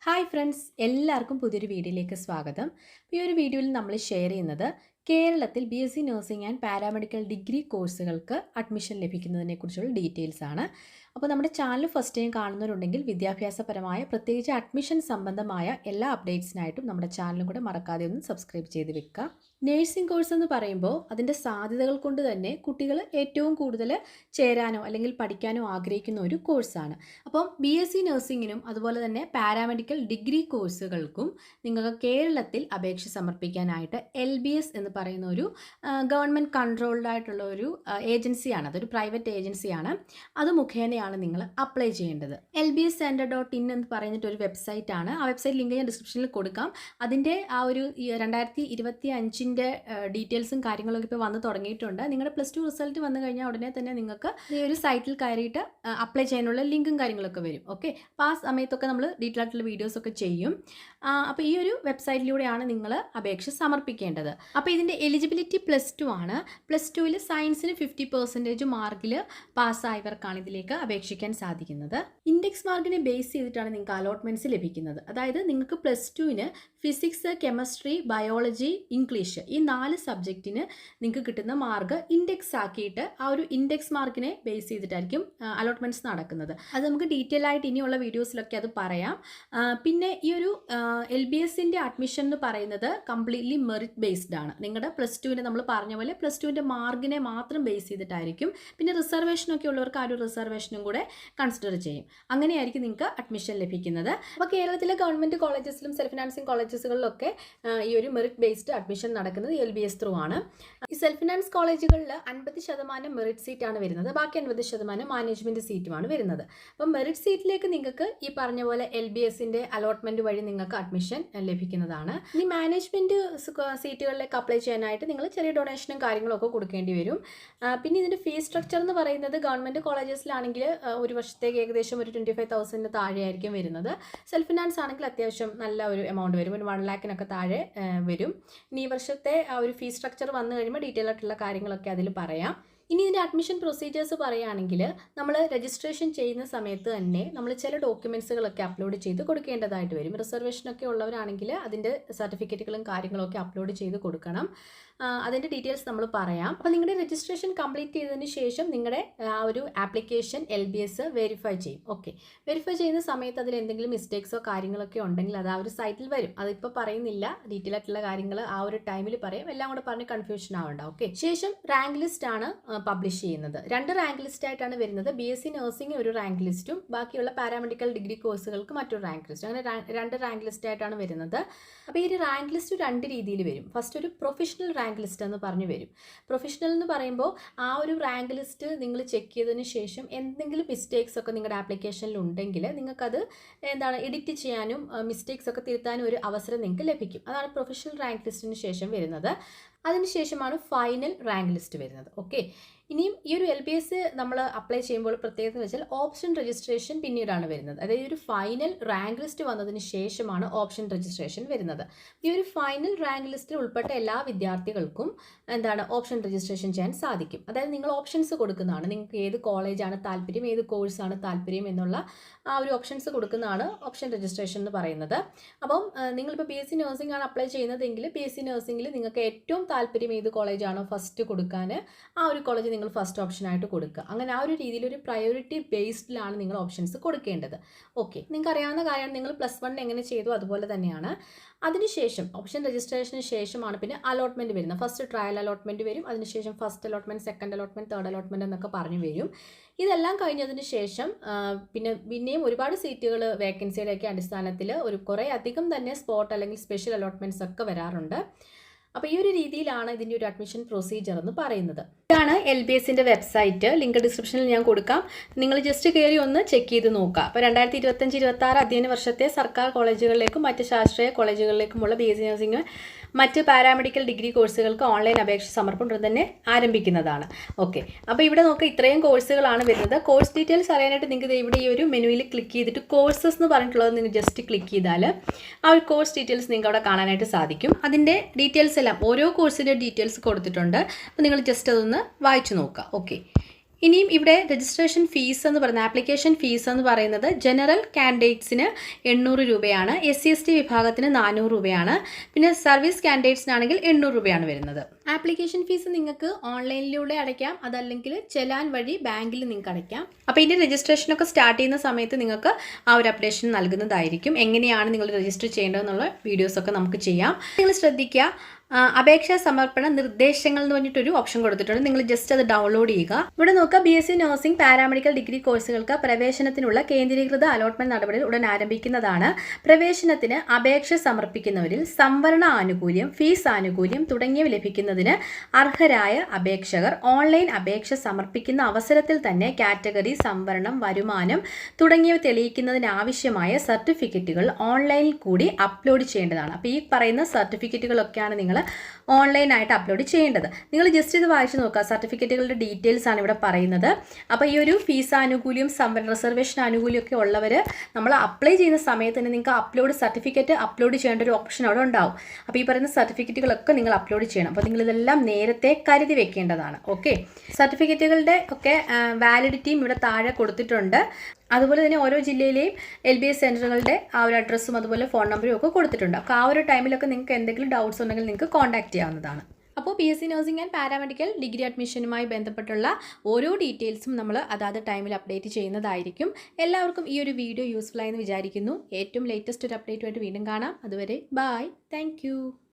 Hi friends, എല്ലാവർക്കും പുതിയൊരു വീഡിയോയിലേക്ക് സ്വാഗതം. ഈ ഒരു വീഡിയോയിൽ നമ്മൾ ഷെയർ ചെയ്യുന്നത് കേരളത്തിൽ BSc nursing and paramedical degree കോഴ്സുകൾക്ക് അഡ്മിഷൻ ലഭിക്കുന്നതിനെക്കുറിച്ചുള്ള ഡീറ്റെയിൽസ് ആണ്. അപ്പോൾ നമ്മുടെ ചാനൽ ഫസ്റ്റ് ടൈം കാണുന്നവരുണ്ടെങ്കിൽ വിദ്യാഭ്യാസപരമായ പ്രത്യേകിച്ച് അഡ്മിഷൻ സംബന്ധമായ എല്ലാ അപ്ഡേറ്റ്സിനായിട്ടും നമ്മുടെ ചാനലും കൂടെ മറക്കാതെ ഒന്ന് സബ്സ്ക്രൈബ് ചെയ്ത് വെക്കുക. നേഴ്സിംഗ് കോഴ്സ് എന്ന് പറയുമ്പോൾ അതിൻ്റെ സാധ്യതകൾ കൊണ്ട് തന്നെ കുട്ടികൾ ഏറ്റവും കൂടുതൽ ചേരാനോ അല്ലെങ്കിൽ പഠിക്കാനോ ആഗ്രഹിക്കുന്ന ഒരു കോഴ്സാണ്. അപ്പം BSc നഴ്സിംഗിനും അതുപോലെ തന്നെ പാരാമെഡിക്കൽ ഡിഗ്രി കോഴ്സുകൾക്കും നിങ്ങൾക്ക് കേരളത്തിൽ അപേക്ഷ സമർപ്പിക്കാനായിട്ട് LBS എന്ന് പറയുന്ന ഒരു ഗവൺമെൻറ് കൺട്രോൾഡ് ആയിട്ടുള്ള ഒരു ഏജൻസിയാണ്. അതൊരു പ്രൈവറ്റ് ഏജൻസിയാണ്. അത് മുഖേനയാണ് നിങ്ങൾ അപ്ലൈ ചെയ്യേണ്ടത്. LBScenter.in എന്ന് പറഞ്ഞിട്ടൊരു വെബ്സൈറ്റാണ്. ആ വെബ്സൈറ്റ് ലിങ്ക് ഞാൻ ഡിസ്ക്രിപ്ഷനിൽ കൊടുക്കാം. അതിൻ്റെ ആ ഒരു 2025 ഡീറ്റെയിൽസും കാര്യങ്ങളൊക്കെ ഇപ്പോൾ വന്ന് തുടങ്ങിയിട്ടുണ്ട്. നിങ്ങളുടെ +2 റിസൾട്ട് വന്നു കഴിഞ്ഞാൽ ഉടനെ തന്നെ നിങ്ങൾക്ക് ഈ ഒരു സൈറ്റിൽ കയറിയിട്ട് അപ്ലൈ ചെയ്യാനുള്ള ലിങ്കും കാര്യങ്ങളൊക്കെ വരും. ഓക്കെ, അപ്പോൾ ആ സമയത്തൊക്കെ നമ്മൾ ഡീറ്റെയിൽ ആയിട്ടുള്ള വീഡിയോസൊക്കെ ചെയ്യും. അപ്പോൾ ഈ ഒരു വെബ്സൈറ്റിലൂടെയാണ് നിങ്ങൾ അപേക്ഷ സമർപ്പിക്കേണ്ടത്. അപ്പോൾ ഇതിൻ്റെ എലിജിബിലിറ്റി +2 ആണ്. +2ൽ സയൻസിന് 50% മാർക്കിൽ പാസ്സായവർക്കാണ് ഇതിലേക്ക് അപേക്ഷിക്കാൻ സാധിക്കുന്നത്. ഇൻഡെക്സ് മാർക്കിനെ ബേസ് ചെയ്തിട്ടാണ് നിങ്ങൾക്ക് അലോട്ട്മെൻറ്റ്സ് ലഭിക്കുന്നത്. അതായത് നിങ്ങൾക്ക് +2ന് ഫിസിക്സ്, കെമിസ്ട്രി, ബയോളജി, ഇംഗ്ലീഷ് ഈ 4 സബ്ജക്റ്റിന് നിങ്ങൾക്ക് കിട്ടുന്ന മാർക്ക് ഇൻഡെക്സ് ആക്കിയിട്ട് ആ ഒരു ഇൻഡെക്സ് മാർക്കിനെ ബേസ് ചെയ്തിട്ടായിരിക്കും അലോട്ട്മെൻറ്റ്സ് നടക്കുന്നത്. അത് നമുക്ക് ഡീറ്റെയിൽ ആയിട്ട് ഇനിയുള്ള വീഡിയോസിലൊക്കെ അത് പറയാം. പിന്നെ ഈ ഒരു LBSൻ്റെ അഡ്മിഷൻ എന്ന് പറയുന്നത് കംപ്ലീറ്റ്ലി മെറിറ്റ് ബേസ്ഡ് ആണ്. നിങ്ങളുടെ +2ന് നമ്മൾ പറഞ്ഞ പോലെ +2ൻ്റെ മാർക്കിനെ മാത്രം ബേസ് ചെയ്തിട്ടായിരിക്കും. പിന്നെ റിസർവേഷനൊക്കെ ഉള്ളവർക്ക് ആ ഒരു റിസർവേഷനും കൂടെ കൺസിഡർ ചെയ്യും. അങ്ങനെയായിരിക്കും നിങ്ങൾക്ക് അഡ്മിഷൻ ലഭിക്കുന്നത്. അപ്പോൾ കേരളത്തിലെ ഗവൺമെൻറ് കോളേജസിലും സെൽഫ് ഫിനാൻസിങ് കോളേജസുകളിലൊക്കെ ഈ ഒരു മെറിറ്റ് ബേസ്ഡ് അഡ്മിഷൻ നടക്കുന്നത് LBS ത്രൂ ആണ്. ഈ സെൽഫ് ഫിനാൻസ് കോളേജുകളിൽ 50% മെറിറ്റ് സീറ്റാണ് വരുന്നത്. ബാക്കി 50% മാനേജ്മെൻറ്റ് സീറ്റുമാണ് വരുന്നത്. അപ്പം മെറിറ്റ് സീറ്റിലേക്ക് നിങ്ങൾക്ക് ഈ പറഞ്ഞ പോലെ LBSൻ്റെ അലോട്ട്മെൻറ്റ് വഴി നിങ്ങൾക്ക് അഡ്മിഷൻ ലഭിക്കുന്നതാണ്. ഇനി മാനേജ്മെൻറ്റ് സീറ്റുകളിലേക്ക് അപ്ലൈ ചെയ്യാനായിട്ട് നിങ്ങൾ ചെറിയ ഡൊണേഷനും കാര്യങ്ങളൊക്കെ കൊടുക്കേണ്ടി വരും. പിന്നെ ഇതിൻ്റെ ഫീസ് സ്ട്രക്ചർ എന്ന് പറയുന്നത് ഗവൺമെൻറ് കോളേജസിലാണെങ്കിൽ ഒരു വർഷത്തേക്ക് ഏകദേശം ഒരു 25,000 താഴെയായിരിക്കും വരുന്നത്. സെൽഫ് ഫിനാൻസ് ആണെങ്കിൽ അത്യാവശ്യം നല്ല ഒരു എമൗണ്ട് വരും, ഒരു 1 lakhനൊക്കെ താഴെ വരും. ഇനി ഈ വർഷത്തെ ആ ഒരു ഫീസ് സ്ട്രക്ചർ വന്നു കഴിയുമ്പോൾ ഡീറ്റെയിൽ ആയിട്ടുള്ള കാര്യങ്ങളൊക്കെ അതിൽ പറയാം. ഇനി ഇതിൻ്റെ അഡ്മിഷൻ പ്രൊസീജിയേഴ്സ് പറയുകയാണെങ്കിൽ നമ്മൾ രജിസ്ട്രേഷൻ ചെയ്യുന്ന സമയത്ത് തന്നെ നമ്മൾ ചില ഡോക്യുമെൻറ്റ്സുകളൊക്കെ അപ്ലോഡ് ചെയ്ത് കൊടുക്കേണ്ടതായിട്ട് വരും. റിസർവേഷനൊക്കെ ഉള്ളവരാണെങ്കിൽ അതിൻ്റെ സർട്ടിഫിക്കറ്റുകളും കാര്യങ്ങളൊക്കെ അപ്ലോഡ് ചെയ്ത് കൊടുക്കണം. അതിൻ്റെ ഡീറ്റെയിൽസ് നമ്മൾ പറയാം. അപ്പോൾ നിങ്ങളുടെ രജിസ്ട്രേഷൻ കംപ്ലീറ്റ് ചെയ്തതിന് ശേഷം നിങ്ങളുടെ ആ ഒരു ആപ്ലിക്കേഷൻ LBS വെരിഫൈ ചെയ്യും. ഓക്കെ, വെരിഫൈ ചെയ്യുന്ന സമയത്ത് അതിൽ എന്തെങ്കിലും മിസ്റ്റേക്സോ കാര്യങ്ങളൊക്കെ ഉണ്ടെങ്കിൽ അത് ആ ഒരു സൈറ്റിൽ വരും. അതിപ്പോൾ പറയുന്നില്ല, ഡീറ്റെയിൽ ആയിട്ടുള്ള കാര്യങ്ങൾ ആ ഒരു ടൈമിൽ പറയാം. എല്ലാം കൂടെ പറഞ്ഞ് കൺഫ്യൂഷൻ ആവണ്ട. ഓക്കെ, ശേഷം റാങ്ക് ലിസ്റ്റ് ആണ് പബ്ലിഷ് ചെയ്യുന്നത്. 2 റാങ്ക് ലിസ്റ്റ് ആയിട്ടാണ് വരുന്നത്. BSc നഴ്സിംഗ് ഒരു റാങ്ക് ലിസ്റ്റും ബാക്കിയുള്ള പാരാമെഡിക്കൽ ഡിഗ്രി കോഴ്സുകൾക്ക് മറ്റൊരു റാങ്ക് ലിസ്റ്റും. അങ്ങനെ 2 റാങ്ക് ലിസ്റ്റ് ആയിട്ടാണ് വരുന്നത്. അപ്പോൾ ഈ ഒരു റാങ്ക് ലിസ്റ്റ് 2 രീതിയിൽ വരും. ഫസ്റ്റ് ഒരു പ്രൊഫഷണൽ റാങ്ക് ലിസ്റ്റ് എന്ന് പറഞ്ഞു വരും. പ്രൊഫഷണൽ എന്ന് പറയുമ്പോൾ ആ ഒരു റാങ്ക് ലിസ്റ്റ് നിങ്ങൾ ചെക്ക് ചെയ്തതിന് ശേഷം എന്തെങ്കിലും മിസ്റ്റേക്സ് ഒക്കെ നിങ്ങളുടെ ആപ്ലിക്കേഷനിൽ ഉണ്ടെങ്കിൽ നിങ്ങൾക്കത് എഡിറ്റ് ചെയ്യാനും മിസ്റ്റേക്സ് ഒക്കെ തിരുത്താനും ഒരു അവസരം നിങ്ങൾക്ക് ലഭിക്കും. അതാണ് പ്രൊഫഷണൽ റാങ്ക് ലിസ്റ്റിന് ശേഷം വരുന്നത്. അതിനുശേഷമാണ് ഫൈനൽ റാങ്ക് ലിസ്റ്റ് വരുന്നത്. ഓക്കെ, ഇനിയും ഈ ഒരു LBS നമ്മൾ അപ്ലൈ ചെയ്യുമ്പോൾ പ്രത്യേകത വെച്ചാൽ ഓപ്ഷൻ രജിസ്ട്രേഷൻ പിന്നീടാണ് വരുന്നത്. അതായത് ഒരു ഫൈനൽ റാങ്ക് ലിസ്റ്റ് വന്നതിന് ശേഷമാണ് ഓപ്ഷൻ രജിസ്ട്രേഷൻ വരുന്നത്. ഈ ഒരു ഫൈനൽ റാങ്ക് ലിസ്റ്റിൽ ഉൾപ്പെട്ട എല്ലാ വിദ്യാർത്ഥികൾക്കും ഓപ്ഷൻ രജിസ്ട്രേഷൻ ചെയ്യാൻ സാധിക്കും. അതായത് നിങ്ങൾ ഓപ്ഷൻസ് കൊടുക്കുന്നതാണ്. നിങ്ങൾക്ക് ഏത് കോളേജാണ് താല്പര്യം, ഏത് കോഴ്സാണ് താല്പര്യം എന്നുള്ള ആ ഒരു ഓപ്ഷൻസ് കൊടുക്കുന്നതാണ് ഓപ്ഷൻ രജിസ്ട്രേഷൻ എന്ന് പറയുന്നത്. അപ്പം നിങ്ങളിപ്പോൾ BSc നഴ്സിംഗ് ആണ് അപ്ലൈ ചെയ്യുന്നതെങ്കിൽ BSc നഴ്സിംഗിൽ നിങ്ങൾക്ക് ഏറ്റവും താല്പര്യം ഏത് കോളേജാണോ ഫസ്റ്റ് കൊടുക്കാൻ ആ ഒരു കോളേജ് നിങ്ങൾ ഫസ്റ്റ് ഓപ്ഷനായിട്ട് കൊടുക്കുക. അങ്ങനെ ആ ഒരു രീതിയിൽ ഒരു പ്രയോറിറ്റി ബേസ്ഡിലാണ് നിങ്ങൾ ഓപ്ഷൻസ് കൊടുക്കേണ്ടത്. ഓക്കെ, നിങ്ങൾക്ക് അറിയാവുന്ന കാര്യമാണ്. നിങ്ങൾ +1 എങ്ങനെ ചെയ്തു അതുപോലെ തന്നെയാണ്. അതിനുശേഷം ഓപ്ഷൻ രജിസ്ട്രേഷന് ശേഷമാണ് പിന്നെ അലോട്ട്മെൻറ്റ് വരുന്നത്. ഫസ്റ്റ് ട്രയൽ അലോട്ട്മെൻറ്റ് വരും. അതിനുശേഷം first allotment, second allotment, third allotment എന്നൊക്കെ പറഞ്ഞു വരും. ഇതെല്ലാം കഴിഞ്ഞതിന് ശേഷം പിന്നെയും ഒരുപാട് സീറ്റുകൾ വേക്കൻസിയുടെയൊക്കെ അടിസ്ഥാനത്തിൽ കുറേ അധികം തന്നെ സ്പോട്ട് അല്ലെങ്കിൽ സ്പെഷ്യൽ അലോട്ട്മെൻറ്റ്സ് ഒക്കെ വരാറുണ്ട്. അപ്പോൾ ഈ ഒരു രീതിയിലാണ് ഇതിൻ്റെ ഒരു അഡ്മിഷൻ പ്രൊസീജിയർ എന്ന് പറയുന്നത്. ഇതാണ് LBSൻ്റെ വെബ്സൈറ്റ്. ലിങ്ക് ഡിസ്ക്രിപ്ഷനിൽ ഞാൻ കൊടുക്കാം. നിങ്ങൾ ജസ്റ്റ് കയറി ഒന്ന് ചെക്ക് ചെയ്ത് നോക്കുക. അപ്പോൾ 2025-26 അധ്യയന വർഷത്തെ സർക്കാർ കോളേജുകളിലേക്കും മറ്റ് ശാസ്ത്രീയ കോളേജുകളിലേക്കുമുള്ള BSc നഴ്സിംഗ് മറ്റ് പാരാമെഡിക്കൽ ഡിഗ്രി കോഴ്സുകൾക്ക് ഓൺലൈൻ അപേക്ഷ സമർപ്പണം തന്നെ ആരംഭിക്കുന്നതാണ്. ഓക്കെ, അപ്പോൾ ഇവിടെ നോക്കുക, ഇത്രയും കോഴ്സുകളാണ് വരുന്നത്. കോഴ്സ് ഡീറ്റെയിൽസ് അറിയാനായിട്ട് നിങ്ങൾക്ക് ഇവിടെ ഈ ഒരു മെനുവിൽ ക്ലിക്ക് ചെയ്തിട്ട് കോഴ്സസ് എന്ന് പറഞ്ഞിട്ടുള്ളത് നിങ്ങൾ ജസ്റ്റ് ക്ലിക്ക് ചെയ്താൽ ആ ഒരു കോഴ്സ് ഡീറ്റെയിൽസ് നിങ്ങൾക്ക് അവിടെ കാണാനായിട്ട് സാധിക്കും. അതിൻ്റെ ഡീറ്റെയിൽസ് എല്ലാം ഓരോ കോഴ്സിൻ്റെ ഡീറ്റെയിൽസ് കൊടുത്തിട്ടുണ്ട്. അപ്പോൾ നിങ്ങൾ ജസ്റ്റ് അതൊന്ന് വായിച്ചു നോക്കുക. ഓക്കെ, ഇനിയും ഇവിടെ രജിസ്ട്രേഷൻ ഫീസ് എന്ന് പറയുന്നത് ആപ്ലിക്കേഷൻ ഫീസ് എന്ന് പറയുന്നത് ജനറൽ കാൻഡിഡേറ്റ്സിന് 800 രൂപയാണ്, SC/ST വിഭാഗത്തിന് 400 രൂപയാണ്, പിന്നെ സർവീസ് കാൻഡിഡേറ്റ്സിനാണെങ്കിൽ 800 രൂപയാണ് വരുന്നത്. ആപ്ലിക്കേഷൻ ഫീസ് നിങ്ങൾക്ക് ഓൺലൈനിലൂടെ അടയ്ക്കാം, അതല്ലെങ്കിൽ ചെലാൻ വഴി ബാങ്കിൽ നിങ്ങൾക്ക് അടയ്ക്കാം. അപ്പോൾ ഇതിൻ്റെ രജിസ്ട്രേഷനൊക്കെ സ്റ്റാർട്ട് ചെയ്യുന്ന സമയത്ത് നിങ്ങൾക്ക് ആ ഒരു അപ്ഡേഷൻ നൽകുന്നതായിരിക്കും. എങ്ങനെയാണ് നിങ്ങൾ രജിസ്റ്റർ ചെയ്യേണ്ടതെന്നുള്ള വീഡിയോസൊക്കെ നമുക്ക് ചെയ്യാം. നിങ്ങൾ ശ്രദ്ധിക്കുക, അപേക്ഷാ സമർപ്പണ നിർദ്ദേശങ്ങൾ എന്ന് പറഞ്ഞിട്ടൊരു ഓപ്ഷൻ കൊടുത്തിട്ടുണ്ട്. നിങ്ങൾ ജസ്റ്റ് അത് ഡൗൺലോഡ് ചെയ്യുക. ഇവിടെ നോക്കുക, BSc നഴ്സിംഗ് പാരാമെഡിക്കൽ ഡിഗ്രി കോഴ്സുകൾക്ക് പ്രവേശനത്തിനുള്ള കേന്ദ്രീകൃത അലോട്ട്മെന്റ് നടപടികൾ ഉടൻ ആരംഭിക്കുന്നതാണ്. പ്രവേശനത്തിന് അപേക്ഷ സമർപ്പിക്കുന്നവരിൽ സംവരണ ആനുകൂല്യം, ഫീസ് ആനുകൂല്യം തുടങ്ങിയവ ലഭിക്കുന്നതിന് അർഹരായ അപേക്ഷകർ ഓൺലൈൻ അപേക്ഷ സമർപ്പിക്കുന്ന അവസരത്തിൽ തന്നെ കാറ്റഗറി, സംവരണം, വരുമാനം തുടങ്ങിയവ തെളിയിക്കുന്നതിന് ആവശ്യമായ സർട്ടിഫിക്കറ്റുകൾ ഓൺലൈനിൽ കൂടി അപ്ലോഡ് ചെയ്യേണ്ടതാണ്. അപ്പോൾ ഈ പറയുന്ന സർട്ടിഫിക്കറ്റുകളൊക്കെയാണ് നിങ്ങൾ ഓൺലൈനായിട്ട് അപ്ലോഡ് ചെയ്യേണ്ടത്. നിങ്ങൾ ജസ്റ്റ് ഇത് വായിച്ച് നോക്കുക. സർട്ടിഫിക്കറ്റുകളുടെ ഡീറ്റെയിൽസ് ആണ് ഇവിടെ പറയുന്നത്. അപ്പോൾ ഈ ഒരു ഫീസ് ആനുകൂല്യം, സംവരണ റിസർവേഷൻ ആനുകൂല്യം ഒക്കെ ഉള്ളവർ നമ്മൾ അപ്ലൈ ചെയ്യുന്ന സമയത്ത് തന്നെ നിങ്ങൾക്ക് സർട്ടിഫിക്കറ്റ് അപ്ലോഡ് ചെയ്യേണ്ട ഒരു ഓപ്ഷൻ അവിടെ ഉണ്ടാവും. അപ്പോൾ ഈ പറയുന്ന സർട്ടിഫിക്കറ്റുകളൊക്കെ നിങ്ങൾ അപ്ലോഡ് ചെയ്യണം. അപ്പോൾ നിങ്ങളിതെല്ലാം നേരത്തെ കരുതി വെക്കേണ്ടതാണ്. ഓക്കെ, സർട്ടിഫിക്കറ്റുകളുടെ ഒക്കെ വാലിഡിറ്റിയും ഇവിടെ താഴെ കൊടുത്തിട്ടുണ്ട്. അതുപോലെ തന്നെ ഓരോ ജില്ലയിലെയും LBS സെൻറ്ററുകളുടെ ആ ഒരു അഡ്രസ്സും അതുപോലെ ഫോൺ നമ്പറും ഒക്കെ കൊടുത്തിട്ടുണ്ട്. അപ്പോൾ ആ ഒരു ടൈമിലൊക്കെ നിങ്ങൾക്ക് എന്തെങ്കിലും ഡൗട്ട്സ് ഉണ്ടെങ്കിൽ നിങ്ങൾക്ക് കോൺടാക്ട് ചെയ്യാവുന്നതാണ്. അപ്പോൾ BSc nursing and paramedical degree അഡ്മിഷനുമായി ബന്ധപ്പെട്ടുള്ള ഓരോ ഡീറ്റെയിൽസും നമ്മൾ അതാത് ടൈമിൽ അപ്ഡേറ്റ് ചെയ്യുന്നതായിരിക്കും. എല്ലാവർക്കും ഈ ഒരു വീഡിയോ യൂസ്ഫുൾ ആയെന്ന് വിചാരിക്കുന്നു. ഏറ്റവും ലേറ്റസ്റ്റ് ഒരു അപ്ഡേറ്റുമായിട്ട് വീണ്ടും കാണാം. അതുവരെ ബൈ, താങ്ക്